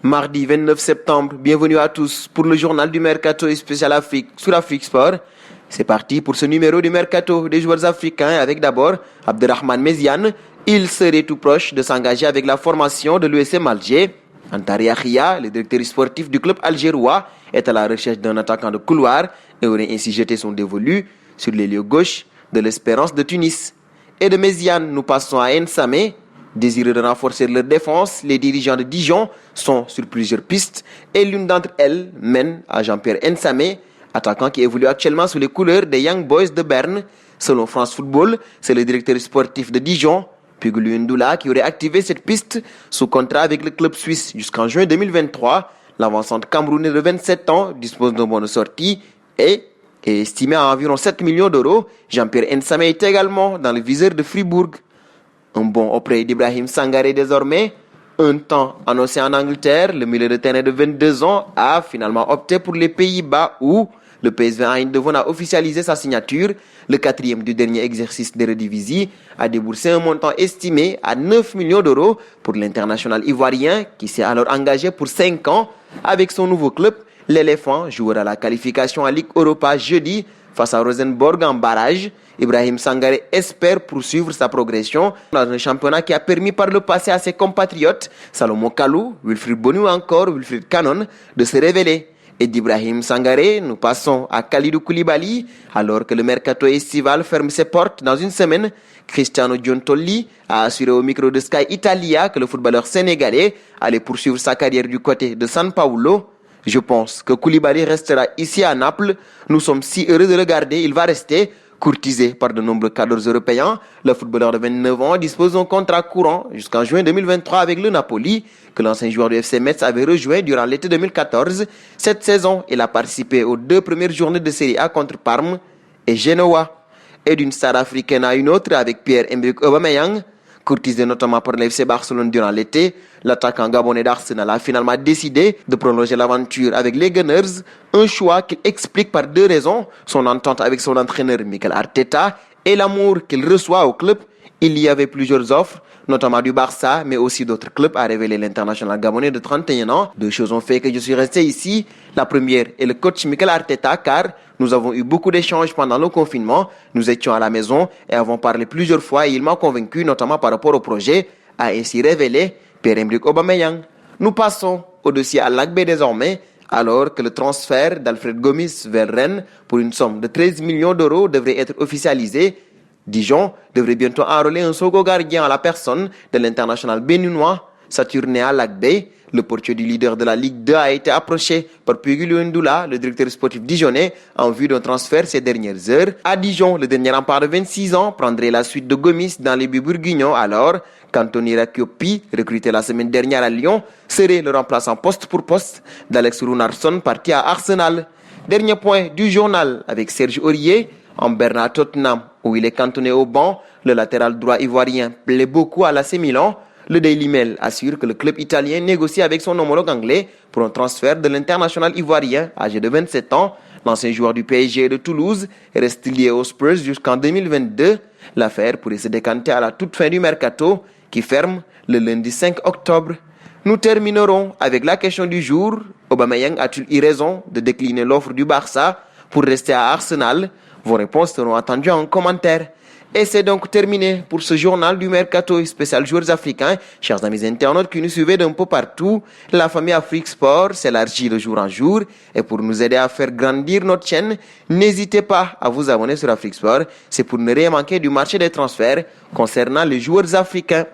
Mardi 29 septembre, bienvenue à tous pour le journal du Mercato spécial Afrique sur Afrique Sport. C'est parti pour ce numéro du Mercato des joueurs africains avec d'abord Abderrahmane Méziane. Il serait tout proche de s'engager avec la formation de l'USM Alger. Antari Ahia, le directeur sportif du club algérois, est à la recherche d'un attaquant de couloir et aurait ainsi jeté son dévolu sur l'ailier gauche de l'Espérance de Tunis. Et de Méziane, nous passons à Nsamé. Désireux de renforcer leur défense, les dirigeants de Dijon sont sur plusieurs pistes et l'une d'entre elles mène à Jean-Pierre Nsamé, attaquant qui évolue actuellement sous les couleurs des Young Boys de Berne. Selon France Football, c'est le directeur sportif de Dijon, Pugulu Ndoula, qui aurait activé cette piste sous contrat avec le club suisse jusqu'en juin 2023. L'avancante camerounaise de 27 ans dispose d'un bon de sortie et est estimé à environ 7 millions d'euros. Jean-Pierre Nsamé est également dans le viseur de Fribourg. Un bon auprès d'Ibrahim Sangaré désormais. Un temps annoncé en Angleterre, le milieu de terrain de 22 ans a finalement opté pour les Pays-Bas où le PSV Eindhoven a officialisé sa signature. Le quatrième du dernier exercice d'Eredivisie a déboursé un montant estimé à 9 millions d'euros pour l'international ivoirien qui s'est alors engagé pour 5 ans avec son nouveau club. L'éléphant jouera la qualification à Ligue Europa jeudi face à Rosenborg en barrage. Ibrahim Sangaré espère poursuivre sa progression dans un championnat qui a permis par le passé à ses compatriotes Salomon Kalou, Wilfried Bony ou encore Wilfried Cannon de se révéler. Et d'Ibrahim Sangaré, nous passons à Kalidou Koulibaly. Alors que le mercato estival ferme ses portes dans une semaine, Cristiano Giuntoli a assuré au micro de Sky Italia que le footballeur sénégalais allait poursuivre sa carrière du côté de San Paulo. Je pense que Koulibaly restera ici à Naples. Nous sommes si heureux de le garder, il va rester. Courtisé par de nombreux cadres européens, le footballeur de 29 ans dispose d'un contrat courant jusqu'en juin 2023 avec le Napoli, que l'ancien joueur du FC Metz avait rejoint durant l'été 2014. Cette saison, il a participé aux 2 premières journées de Serie A contre Parme et Genoa. Et d'une star africaine à une autre avec Pierre-Emerick Aubameyang, courtisé notamment par le FC Barcelone durant l'été, l'attaquant gabonais d'Arsenal a finalement décidé de prolonger l'aventure avec les Gunners, un choix qu'il explique par 2 raisons, son entente avec son entraîneur Mikel Arteta et l'amour qu'il reçoit au club. Il y avait plusieurs offres, notamment du Barça, mais aussi d'autres clubs, a révélé l'international gabonais de 31 ans. 2 choses ont fait que je suis resté ici. La première est le coach Mikel Arteta, car nous avons eu beaucoup d'échanges pendant le confinement. Nous étions à la maison et avons parlé plusieurs fois et il m'a convaincu, notamment par rapport au projet, a ainsi révélé Pierre-Emerick Aubameyang. Nous passons au dossier à l'AGB désormais, alors que le transfert d'Alfred Gomis vers Rennes pour une somme de 13 millions d'euros devrait être officialisé. Dijon devrait bientôt enrôler un second gardien à la personne de l'international béninois Saturné Alagbe. Le portier du leader de la Ligue 2 a été approché par Pugulu Ndoula, le directeur sportif dijonnais, en vue d'un transfert ces dernières heures. À Dijon, le dernier rempart de 26 ans prendrait la suite de Gomis dans les buts bourguignons alors qu'Anthony Rakiopi, recruté la semaine dernière à Lyon, serait le remplaçant poste pour poste d'Alex Runarsson parti à Arsenal. Dernier point du journal avec Serge Aurier. En Bernard Tottenham, où il est cantonné au banc, le latéral droit ivoirien plaît beaucoup à l'AC Milan. Le Daily Mail assure que le club italien négocie avec son homologue anglais pour un transfert de l'international ivoirien âgé de 27 ans. L'ancien joueur du PSG et de Toulouse reste lié aux Spurs jusqu'en 2022. L'affaire pourrait se décanter à la toute fin du mercato qui ferme le lundi 5 octobre. Nous terminerons avec la question du jour. Aubameyang a-t-il eu raison de décliner l'offre du Barça pour rester à Arsenal? Vos réponses seront attendues en commentaire. Et c'est donc terminé pour ce journal du Mercato spécial joueurs africains. Chers amis internautes qui nous suivez d'un peu partout, la famille Afrique Sport s'élargit de jour en jour. Et pour nous aider à faire grandir notre chaîne, n'hésitez pas à vous abonner sur Afrique Sport. C'est pour ne rien manquer du marché des transferts concernant les joueurs africains.